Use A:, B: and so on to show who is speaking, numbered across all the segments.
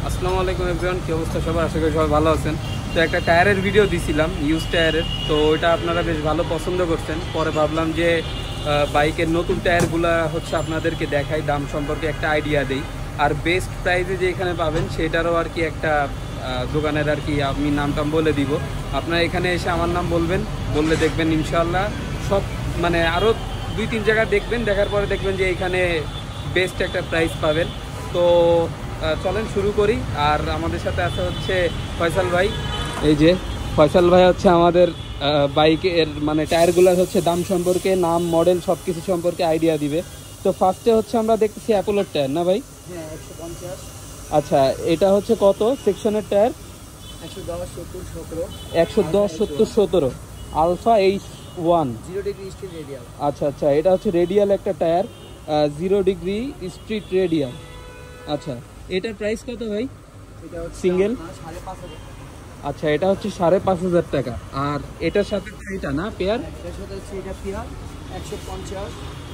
A: আসসালামু আলাইকুম এভরিওয়ান, কি অবস্থা সবার? আশা করি সবাই ভালো আছেন। তো একটা টায়ারের ভিডিও দিছিলাম, ইউজ টায়ারের। তো ওইটা আপনারা বেশ ভালো পছন্দ করছেন। পরে ভাবলাম যে বাইকের নতুন টায়ারগুলো হচ্ছে আপনাদেরকে দেখাই, দাম সম্পর্কে একটা আইডিয়া দেই, আর বেস্ট প্রাইসে যে এখানে পাবেন সেটারও আর কি একটা দোকানের আর কি আমি নামটাম বলে দিব। আপনারা এখানে এসে আমার নাম বলবেন, বললে দেখবেন ইনশাল্লাহ সব মানে আরও 2-3 জায়গা দেখবেন, দেখার পরে দেখবেন যে এখানে বেস্ট একটা প্রাইস পাবেন। তো চলেন শুরু করি। আর আমাদের সাথে আছে হচ্ছে ফয়সাল ভাই। এই যে ফয়সাল ভাই হচ্ছে আমাদের বাইকের মানে টায়ারগুলোর হচ্ছে দাম সম্পর্কে, নাম, মডেল সব কিছু সম্পর্কে আইডিয়া দিবে। তো ফার্স্টে হচ্ছে আমরা দেখতেছি অ্যাপোলোর টায়ার, না ভাই?
B: হ্যাঁ, 150।
A: আচ্ছা, এটা হচ্ছে কত সেকশনের tyre?
B: 110, 70, 17।
A: 110, 70, 17 alpha H1
B: 0 degree steel radial.
A: আচ্ছা আচ্ছা, এটা হচ্ছে রেডিয়াল একটা টায়ার, 0 ডিগ্রি স্ট্রিট রেডিয়াল। আচ্ছা, এটার প্রাইস কত ভাই?
B: এটা হচ্ছে
A: সিঙ্গেল
B: 5,500 টাকা।
A: আচ্ছা, এটা হচ্ছে 5,500 টাকা। আর এটার সাথে এটা না পেয়ার?
B: এটার সাথে হচ্ছে এটা পেয়ার 150।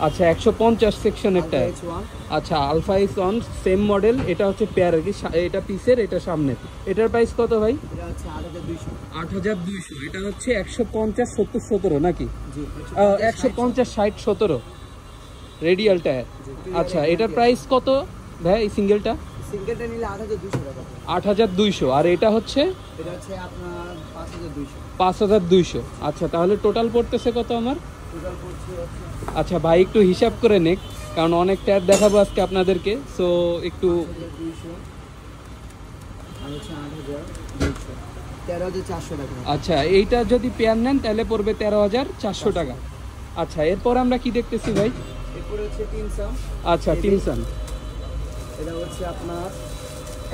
A: আচ্ছা, 150 সেকশনের টায়ার। আচ্ছা, আলফা H1 সেম মডেল, এটা হচ্ছে পেয়ার আর কি, এটা পিসের, এটা সামনের। এটার প্রাইস কত ভাই?
B: এটা হচ্ছে 8,200।
A: 8,200। এটা হচ্ছে 150, 70, 17 নাকি?
B: জি,
A: 150, 60, 17 রেডিয়াল টায়ার। আচ্ছা, এটার প্রাইস কত ভাই এই সিঙ্গেলটা?
B: সিঙ্গেলটা নিলে 8,200 টাকা।
A: 8,200। আর এটা হচ্ছে?
B: এটা হচ্ছে আপনার 5,200।
A: 5,200। আচ্ছা, তাহলে টোটাল পড়তেছে কত আমার?
B: টোটাল পড়ছে হচ্ছে,
A: আচ্ছা ভাই একটু হিসাব করে নেক, কারণ অনেক টায়ার দেখাবো আজকে আপনাদেরকে, সো একটু।
B: 2,200 আর হচ্ছে 8,200, 13,400 টাকা।
A: আচ্ছা, এইটা যদি পেয়ার নেন তাহলে পড়বে 13,400 টাকা। আচ্ছা, এরপর আমরা কি দেখতেছি ভাই?
B: এরপরে হচ্ছে টিনসাম।
A: আচ্ছা, টিনসান।
B: এটা হচ্ছে আপনার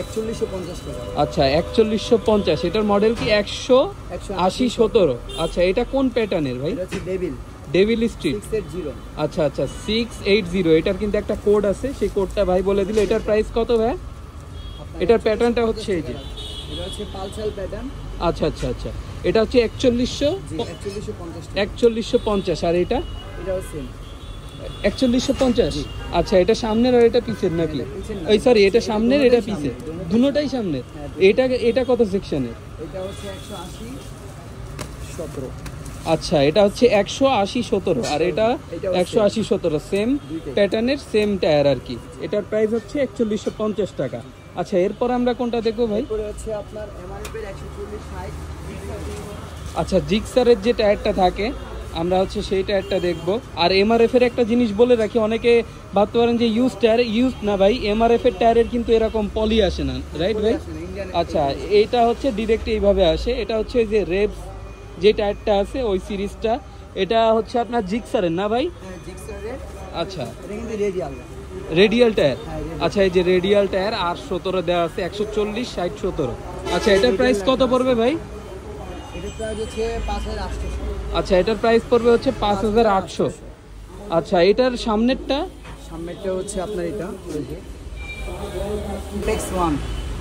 B: 4150 টাকা।
A: আচ্ছা, 4150। এটার মডেল কি 180, 17? আচ্ছা, এটা কোন প্যাটার্নের ভাই?
B: এটা হচ্ছে
A: ডেভিল স্ট্রিট।
B: 680।
A: আচ্ছা আচ্ছা, 680। এটার কিন্তু একটা কোড আছে, সেই কোডটা ভাই বলে দিল। এটার প্রাইস কত ভাই? এটার প্যাটার্নটা হচ্ছে এই যে,
B: এটা হচ্ছে পালসাল প্যাটার্ন।
A: আচ্ছা আচ্ছা আচ্ছা, এটা হচ্ছে 4150। আর এটা?
B: এটাও সেম
A: 4150। আচ্ছা, এটা সামনের আর এটা পিছের নাকি? ওই সরি, এটা সামনের, এটা পিছের, দুটোটাই সামনের। এটা কত সেকশনের?
B: এটা হচ্ছে 180, 17।
A: আচ্ছা, এটা হচ্ছে 180, 17। আর এটা 180, 17 সেম প্যাটার্নের, সেম টায়ার আর কি। এটার প্রাইস হচ্ছে 4150 টাকা। আচ্ছা, এরপর আমরা কোনটা দেখবো ভাই?
B: এরপরে হচ্ছে আপনার এমআরএফ এর 140, 60।
A: আচ্ছা, জিক্সারের যে টায়ারটা থাকে আমরা হচ্ছে সেই টায়ারটা দেখবো। আর এমআরএফ এর একটা জিনিস বলে রাখি, অনেকে ভাবতে পারেন যে ইউজ টায়ার, ইউজ না ভাই, এমআরএফ এর টায়ারের কিন্তু এরকম পলি আসে না, রাইট ভাই? আচ্ছা, এইটা হচ্ছে ডিরেক্ট এইভাবে আসে। এটা হচ্ছে যে রেবস যে টায়ারটা আছে ওই সিরিজটা, এটা হচ্ছে আপনার জিক্সারের না ভাই?
B: জিক্সারের।
A: আচ্ছা,
B: এটা কিন্তু রেডিয়াল।
A: Radial tyre. আচ্ছা, এই যে রেডিয়াল টায়ার, আর 17 দেওয়া আছে, 140, 60, 17। আচ্ছা, এটার প্রাইস কত পড়বে ভাই?
B: এটার প্রাইস হচ্ছে 5,800।
A: আচ্ছা, এটার প্রাইস পড়বে হচ্ছে 5,800। আচ্ছা, এটার সামনেরটা
B: হচ্ছে আপনার এটা টেক্স 1।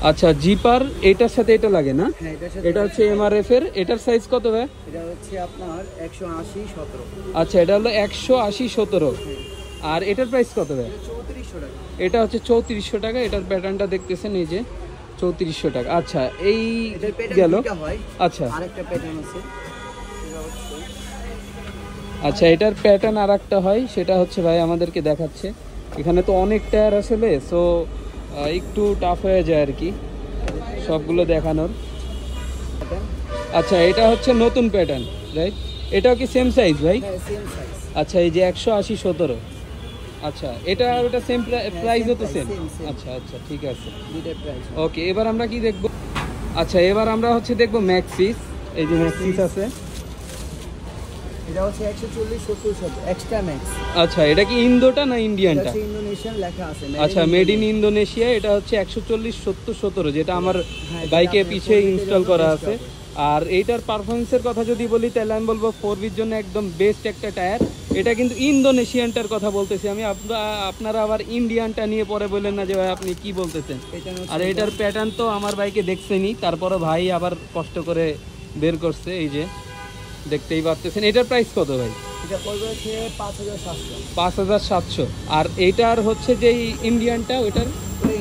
A: আচ্ছা, জিপার এটার সাথে এটা লাগে না?
B: হ্যাঁ,
A: এটা হচ্ছে এমআরএফ এর। এটার সাইজ কত ভাই?
B: এটা হচ্ছে আপনার 180, 17।
A: আচ্ছা, এটা হলো 180, 17। আর এটার প্রাইস কত ভাই?
B: 3400 টাকা।
A: এটা হচ্ছে 3400 টাকা। এটার প্যাটার্নটা দেখতেছেন এই যে, 3400 টাকা। আচ্ছা, এই গেল। আচ্ছা
B: আরেকটা প্যাটার্ন আছে,
A: আচ্ছা, এটার প্যাটার্ন আর একটা হয়, সেটা হচ্ছে ভাই আমাদেরকে দেখাচ্ছে। এখানে তো অনেক টায়ার আসলে, সো একটু টাফ হয়ে যায় আর কি সবগুলো দেখানোর। আচ্ছা, এটা হচ্ছে নতুন প্যাটার্ন, রাইট? এটাও কি সেম সাইজ ভাই?
B: হ্যাঁ, সেম সাইজ।
A: আচ্ছা, এই যে 180, 17। আচ্ছা, এটা আর ওটা সেম প্রাইসও তো সেম? আচ্ছা আচ্ছা, ঠিক আছে, ওকে। এবার আমরা কি দেখব? আচ্ছা, এবার আমরা হচ্ছে দেখবো ম্যাক্সিস। এই যে ম্যাক্সিস আছে,
B: এটা হচ্ছে 140, 70, 17 এক্সট্রা ম্যাক্স।
A: আচ্ছা, এটা কি ইন্দোটা না ইন্ডিয়ানটা?
B: এটা ইন্দোনেশিয়ান লেখা আছে।
A: আচ্ছা, মেড ইন ইন্দোনেশিয়া। এটা হচ্ছে 140, 70, 17, যেটা আমার বাইকে পিছে ইনস্টল করা আছে। আর এইটার পারফরমেন্সের কথা যদি বলি তাহলে আমি বলবো 4Vর জন্য একদম বেস্ট একটা টায়ার। এটা কিন্তু ইন্দোনেশিয়ানটার কথা বলতেছি আমি, আপনারা আবার ইন্ডিয়ানটা নিয়ে পরে বললেন না যে ভাই আপনি কি বলতেছেন। আর এটার প্যাটার্ন তো আমার বাইকে দেখছেনই, তারপরে ভাই আবার কষ্ট করে বের করছে, এই যে দেখতেই পাচ্ছেন। এটার প্রাইস কত ভাই?
B: এটা পড়বে হচ্ছে 5,700।
A: 5,700। আর এইটার হচ্ছে যে ইন্ডিয়ানটা, ওইটার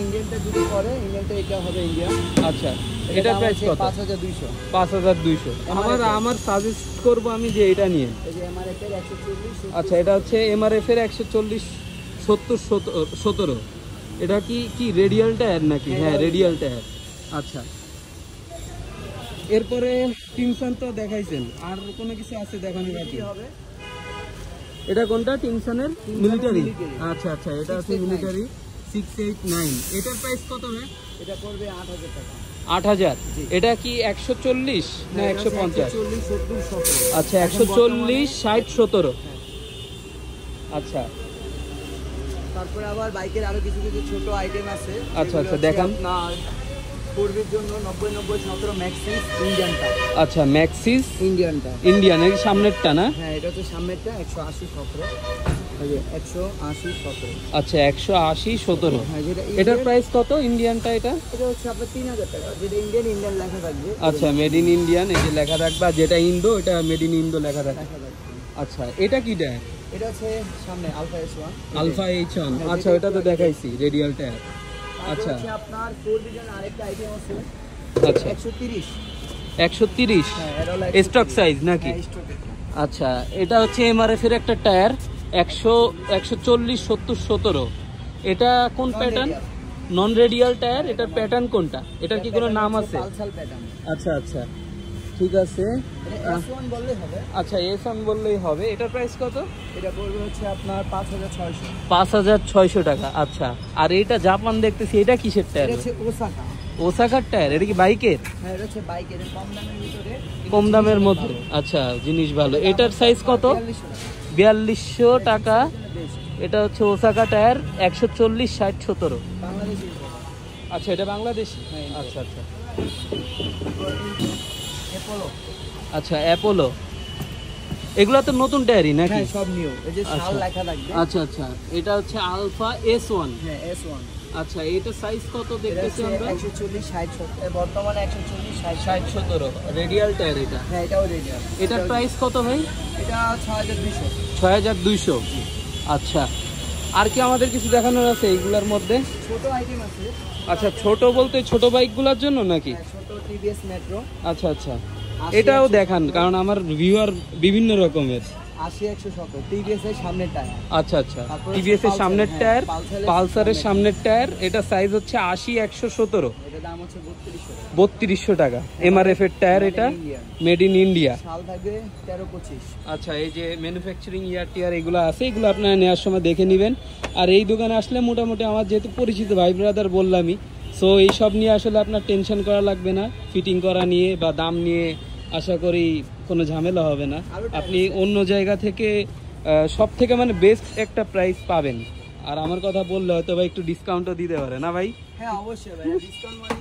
B: ইন্ডিয়ানটা দুটো পরে ইন্ডিয়ানটা এটা হবে ইন্ডিয়া।
A: আচ্ছা, এটার প্রাইস কত?
B: 5200।
A: 5200। আমার সাজেস্ট করব আমি যে এটা নিয়ে।
B: এই যে এমআরএফ এর 140।
A: আচ্ছা, এটা হচ্ছে এমআরএফ এর 140 70 17। এটা কি রেডিয়াল টায়ার নাকি? হ্যাঁ, রেডিয়াল টায়ার। আচ্ছা, এরপরে টিমসন তো দেখাইছেন, আর কোনো কিছু আছে দেখানো বাকি?
B: হবে
A: এটা কোনটা? টিমসনের মিলিটারি।
B: military।
A: আচ্ছা আচ্ছা, এটা হচ্ছে
B: 689
A: মিলিটারি 689। এটার প্রাইস কত ভাই?
B: এটা পড়বে 8000 টাকা।
A: 8000।
B: জি।
A: এটা কি 140 না 150?
B: 140 70 17।
A: আচ্ছা, 140 60 17।
B: হ্যাঁ।
A: আচ্ছা
B: তারপরে আবার বাইকের আরো কিছু কিছু ছোট আইটেম আছে।
A: আচ্ছা,
B: যেগুলো
A: আচ্ছা,
B: হচ্ছে
A: দেখান।
B: আপনার পূর্বের জন্য 90 90 17 ম্যাক্সিস ইন্ডিয়ানটা।
A: আচ্ছা, ম্যাক্সিস
B: ইন্ডিয়ানটা।
A: ইন্ডিয়ান এর সামনেরটা না?
B: হ্যাঁ, এটা হচ্ছে সামনেরটা 180 17। এই যে 180 17।
A: আচ্ছা, 180 17।
B: হ্যাঁ, যেটা
A: এটার
B: ইন্ডিয়ান,
A: প্রাইস কত ইন্ডিয়ানটা? এটা
B: এটা হচ্ছে আপনার 3000 টাকা। যেটা ইন্ডিয়ান লেখা থাকবে।
A: আচ্ছা, মেড ইন ইন্ডিয়ান এই যে লেখা থাকবে, আর যেটা ইন্দো এটা মেড ইন ইন্দো লেখা থাকবে।
B: লেখা থাকবে।
A: আচ্ছা, এটা কি টায়ার?
B: এটা হচ্ছে সামনে আলফা S1।
A: Alpha H1।
B: হ্যাঁ,
A: আচ্ছা,
B: যেটা
A: ওটা তো
B: একটু
A: দেখাইছি রেডিয়াল টায়ার।
B: তারপর
A: আচ্ছা
B: হচ্ছে আপনার 4 ভিজন আরেকটা আইটেম আছে।
A: আচ্ছা,
B: 130।
A: 130
B: হ্যাঁ, এটা হলো
A: স্টক সাইজ নাকি?
B: হ্যাঁ, stock এটা।
A: আচ্ছা, এটা হচ্ছে এমআরএফ এর একটা টায়ার 140 70 17। এটা কোন প্যাটার্ন? নন রেডিয়াল টায়ার। এটার প্যাটার্ন কোনটা? এটার কি কোনো নাম আছে?
B: পালসাল প্যাটার্ন।
A: আচ্ছা আচ্ছা, ঠিক আছে।
B: এটা S1 বললেই হবে।
A: আচ্ছা, S1 বললেই হবে। এটার প্রাইস কত?
B: এটা পড়বে হচ্ছে আপনার 5600।
A: 5600 টাকা। আচ্ছা, আর এটা জাপান দেখতেছি, এটা কিসের টায়ার?
B: এটা হচ্ছে ওসাকা।
A: ওসাকার টায়ার। এটা কি বাইকের?
B: হ্যাঁ, এটা হচ্ছে বাইকের কম দামের ভিতরে।
A: কম দামের মধ্যে। আচ্ছা, জিনিস ভালো। এটার সাইজ কত? 4200 টাকা। এটা হচ্ছে ওসাকা টায়ার 140 60 17।
B: বাংলাদেশি।
A: আচ্ছা, এটা বাংলাদেশি।
B: হ্যাঁ,
A: আচ্ছা আচ্ছা
B: অ্যাপোলো।
A: আচ্ছা, অ্যাপোলো। এগুলা তো নতুন টায়ারই নাকি?
B: হ্যাঁ, সব নিউ। এই যে শাল
A: আচ্ছা।
B: লেখা থাকবে।
A: আচ্ছা আচ্ছা, এটা হচ্ছে আলফা S1।
B: হ্যাঁ, S1।
A: আচ্ছা, এটা সাইজ কত
B: এটা
A: দেখতেছি
B: হচ্ছে
A: আমরা?
B: 140 60 17। বর্তমানে 140 60
A: 60 17 রেডিয়াল টায়ার এটা।
B: হ্যাঁ, এটাও রেডিয়াল।
A: এটার প্রাইস কত ভাই?
B: এটা 6200।
A: 6200। আচ্ছা, আর কি আমাদের কিছু দেখানোর আছে এইগুলার মধ্যে?
B: ছোট আইটেম আছে।
A: আচ্ছা, ছোট বলতে ছোট বাইকগুলোর জন্য নাকি?
B: হ্যাঁ, ছোট টিভিএস মেট্রো।
A: আচ্ছা আচ্ছা, এটাও দেখান, কারণ আমার ভিউয়ার বিভিন্ন রকমের।
B: 80 117 টিভিএস এর সামনের টায়ার।
A: আচ্ছা আচ্ছা,
B: তারপর
A: টিভিএস এর
B: হচ্ছে
A: সামনের
B: পালসার,
A: টায়ার,
B: হ্যাঁ,
A: পালসারের সামনের টায়ার। এটা সাইজ হচ্ছে 80 117।
B: এটা দাম হচ্ছে 3200।
A: 3200 টাকা। এমআরএফ এর টায়ার এটা, মেড ইন ইন্ডিয়া।
B: শাল থাকবে 13 25।
A: আচ্ছা, এই যে ম্যানুফ্যাকচারিং ইয়ার টিয়ার এগুলো আছে, এগুলো আপনারা নেওয়ার সময় দেখে নেবেন। আর এই দোকানে আসলে মোটামুটি আমার যেহেতু পরিচিত ভাই ব্রাদার বললামই, সো এইসব নিয়ে আসলে আপনার টেনশন করা লাগবে না। ফিটিং করা নিয়ে বা দাম নিয়ে আশা করি কোনো ঝামেলা হবে না। আপনি অন্য জায়গা থেকে সব থেকে মানে বেস্ট একটা প্রাইস পাবেন। আর আমার কথা বললে হয়তো ভাই একটু ডিসকাউন্টও দিতে পারে না ভাই?
B: হ্যাঁ, অবশ্যই ভাই, ডিসকাউন্ট মানে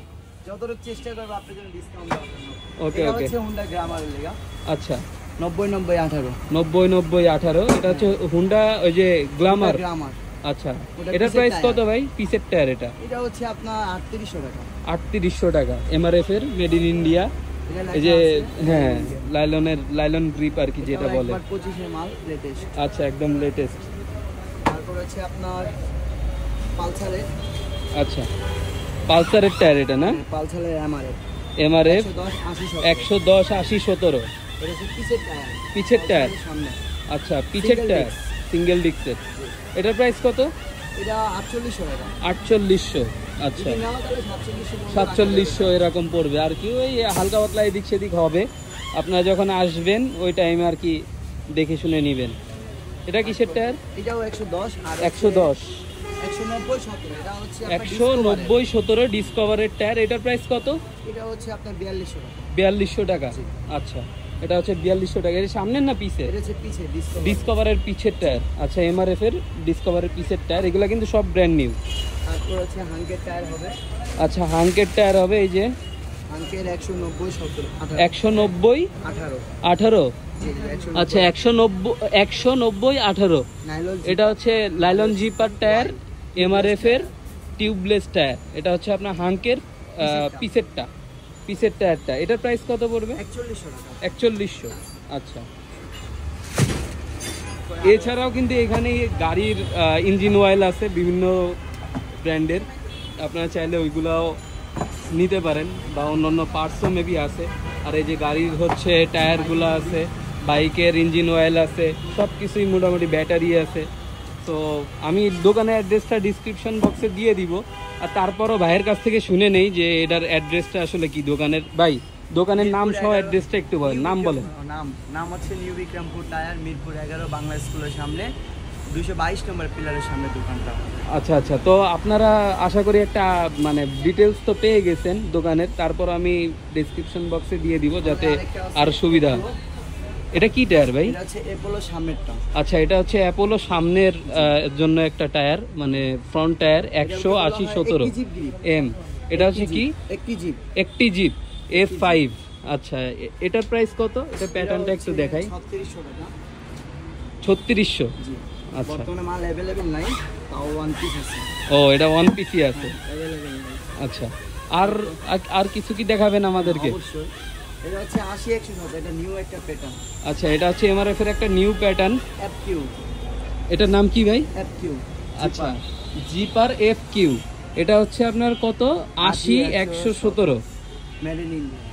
B: যতটা চেষ্টা করব আপনার জন্য ডিসকাউন্ট দেওয়ার জন্য।
A: ওকে
B: এটা
A: ওকে।
B: হচ্ছে হুন্ডা গ্রামারের লেগা।
A: আচ্ছা,
B: 90 90 18।
A: 90 90 18। এটা হচ্ছে হুন্ডা ওই যে গ্ল্যামার।
B: গ্রামার।
A: আচ্ছা,
B: ওটা
A: এটার
B: পিসের
A: প্রাইস
B: টায়ার।
A: কত ভাই? পিসের টায়ার এটা
B: এটা হচ্ছে আপনার 3800 টাকা।
A: 3800 টাকা। এমআরএফ এর, মেড ইন ইন্ডিয়া।
B: এটা
A: এই
B: লেখা
A: যে
B: আছে।
A: হ্যাঁ, লাইলন গ্রিপ আর কি যেটা
B: এটাও
A: বলে।
B: একবার 25 এর মাল লেটেস্ট।
A: আচ্ছা, একদম লেটেস্ট।
B: তারপর হচ্ছে আপনার পালসারের।
A: আচ্ছা, পালসারের টায়ার এটা না?
B: পালসারের এমআরএফ
A: এমআরএফ
B: 110 80
A: 110 80 17।
B: 17। এটা হচ্ছে পিসের টায়ার।
A: পিছের টায়ার।
B: পালসারের সামনে।
A: আচ্ছা, পিছের
B: Single
A: টায়ার সিঙ্গেল ডিস্কের। এটার প্রাইস কত?
B: এটা 4800 টাকা।
A: 4800। আচ্ছা,
B: যদি নাও তাহলে 4700।
A: 4700 এরকম পড়বে আর কি। ওই হালকা পাতলা এদিক সেদিক হবে। আপনারা যখন আসবেন ওই টাইমে আর কি দেখে শুনে নেবেন। এটা কিসের টায়ার?
B: এটাও 110 আর
A: 110
B: 190 17। এটা হচ্ছে আপনার
A: 190 17 ডিসকভারের টায়ার। এটার প্রাইস কত?
B: এটা হচ্ছে আপনার 4200 টাকা।
A: 4200 টাকা। আচ্ছা, এটা হচ্ছে 4200 টাকা। এর সামনের না পিছের?
B: এটা হচ্ছে পিছে ডিসকাউন্ট।
A: ডিসকভারের পিছের টায়ার। আচ্ছা, এমআরএফ এর ডিসকভারের পিছের টায়ার। এগুলো কিন্তু সব ব্র্যান্ড নিউ।
B: তারপর হচ্ছে হাঙ্কের টায়ার হবে।
A: আচ্ছা, হাঙ্কের টায়ার হবে এই যে
B: হাঙ্কের 190 17
A: 190
B: 18।
A: 18।
B: জি, 190।
A: আচ্ছা, 190 18।
B: নাইলন।
A: এটা হচ্ছে লাইলন জিপার টায়ার, এমআরএফ এর টিউবলেস টায়ার। এটা হচ্ছে আপনার হাঙ্কের পিসের টায়ারটা। এটার প্রাইস কত পড়বে?
B: 4100 টাকা।
A: 4100। আচ্ছা, এছাড়াও কিন্তু এখানে গাড়ির ইঞ্জিন অয়েল আছে বিভিন্ন ব্র্যান্ডের। আপনারা চাইলে ওইগুলাও নিতে পারেন, বা অন্যান্য পার্টসও মেবি আছে। আর এই যে গাড়ির হচ্ছে টায়ারগুলো আছে, বাইকের ইঞ্জিন অয়েল আছে, সব কিছুই মোটামুটি ব্যাটারি আছে। তো আমি দোকানের অ্যাড্রেসটা ডিসক্রিপশন বক্সে দিয়ে দিব। আর তারপরও ভাইয়ের কাছ থেকে শুনে নেই যে এটার অ্যাড্রেসটা আসলে কি দোকানের। ভাই দোকানের নাম সহ অ্যাড্রেসটা একটু বলেন, নাম বলেন।
B: নাম হচ্ছে নিউ বিক্রমপুর টায়ার, মিরপুর 11 বাংলা স্কুলের সামনে 222 নম্বর পিলারের সামনে দোকানটা।
A: আচ্ছা আচ্ছা, তো আপনারা আশা করি একটা মানে ডিটেলস তো পেয়ে গেছেন দোকানের, তারপর আমি ডিসক্রিপশন বক্সে দিয়ে দিব যাতে আর সুবিধা। এটা কি টায়ার ভাই?
B: এটা হচ্ছে অ্যাপোলো সামনেরটা।
A: আচ্ছা, এটা হচ্ছে অ্যাপোলো সামনের জন্য একটা টায়ার, মানে ফ্রন্ট টায়ার 180/17 এম। এটা হচ্ছে কি? একটি জিপ F5। আচ্ছা, এটার প্রাইস কত? এটা প্যাটার্নটা একটু দেখাই।
B: 3600 টাকা।
A: 3600। আচ্ছা,
B: বর্তমানে মাল अवेलेबल নাই, তাও ওয়ান পিস আছে।
A: ও, এটা ওয়ান পিসই আছে।
B: अवेलेबल নাই।
A: আচ্ছা, আর আর কিছু কি দেখাবেন আমাদেরকে?
B: অবশ্যই। এটা হচ্ছে 80-107, এটা নিউ একটা প্যাটার্ন।
A: আচ্ছা, এটা হচ্ছে এমআরএফ এর একটা নিউ প্যাটার্ন।
B: FQ।
A: এটার নাম কি ভাই?
B: FQ।
A: আচ্ছা, জিপার FQ। এটা হচ্ছে আপনার কত? 80/117।
B: Made in India.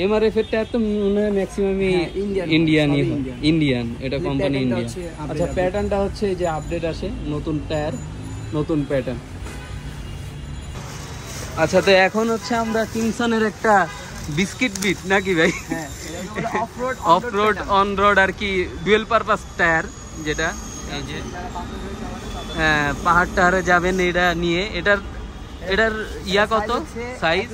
A: এমআরএফ এর টায়ার তো মনে হয় ম্যাক্সিমামই ইন্ডিয়ানই হয়। ইন্ডিয়ান, এটা কোম্পানি ইন্ডিয়ান। আচ্ছা, প্যাটার্নটা হচ্ছে যে আপডেট আসে, নতুন টায়ার, নতুন প্যাটার্ন। আচ্ছা, তো এখন হচ্ছে আমরা কিংসনের একটা বিস্কিট বিট নাকি ভাই?
B: হ্যাঁ, এটা অফরোড
A: অফরোড অন রোড আর কি, ডুয়েল পারপাস টায়ার, যেটা এই যে হ্যাঁ পাহাড় টাহাড়ে যাবেন এটা নিয়ে। এটার ইয়া কত সাইজ?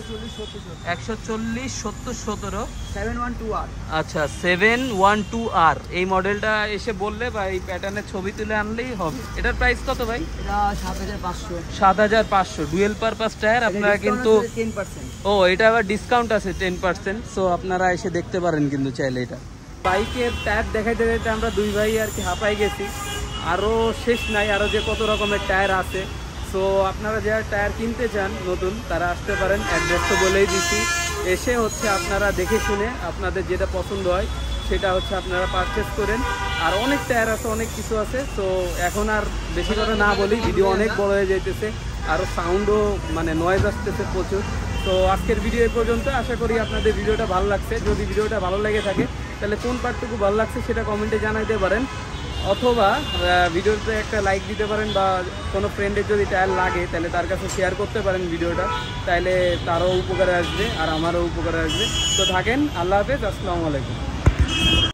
A: 140/70/17।
B: 712R।
A: আচ্ছা, 712R এই মডেলটা এসে বললে বা এই প্যাটার্নের ছবি তুলে আনলেই হবে। এটার প্রাইস কত ভাই?
B: এটা 7500।
A: 7500 ডুয়েল পারপাস টায়ার। আপনারা কিন্তু
B: 10%।
A: ও, এটা আবার ডিসকাউন্ট আছে 10%। সো আপনারা এসে দেখতে পারেন কিন্তু চাইলে। এটা বাইকের টায়ার দেখাইতে দেখাইতে আমরা দুই ভাই আর কি হাঁপাই গেছি, আরও শেষ নাই, আরও যে কত রকমের টায়ার আছে। সো আপনারা যারা টায়ার কিনতে চান নতুন, তারা আসতে পারেন, অ্যাড্রেস তো বলেই দিচ্ছি। এসে হচ্ছে আপনারা দেখে শুনে আপনাদের যেটা পছন্দ হয় সেটা হচ্ছে আপনারা পারচেস করেন। আর অনেক টায়ার আছে, অনেক কিছু আছে। তো এখন আর বেশি কথা না বলি, ভিডিও অনেক বড় হয়ে যাইতেছে, আরও সাউন্ডও মানে নয়েজ আসতেছে প্রচুর। তো আজকের ভিডিও এই পর্যন্ত। আশা করি আপনাদের ভিডিওটা ভালো লাগছে। যদি ভিডিওটা ভালো লেগে থাকে তাহলে কোন পার্টটুকু ভালো লাগছে সেটা কমেন্টে জানাইতে পারেন, অথবা ভিডিওতে একটা লাইক দিতে পারেন, বা কোনো ফ্রেন্ডের যদি টায়ার লাগে তাহলে তার কাছে শেয়ার করতে পারেন ভিডিওটা, তাহলে তারও উপকারে আসবে আর আমারও উপকারে আসবে। তো থাকেন, আল্লাহ হাফেজ, আসসালামু আলাইকুম।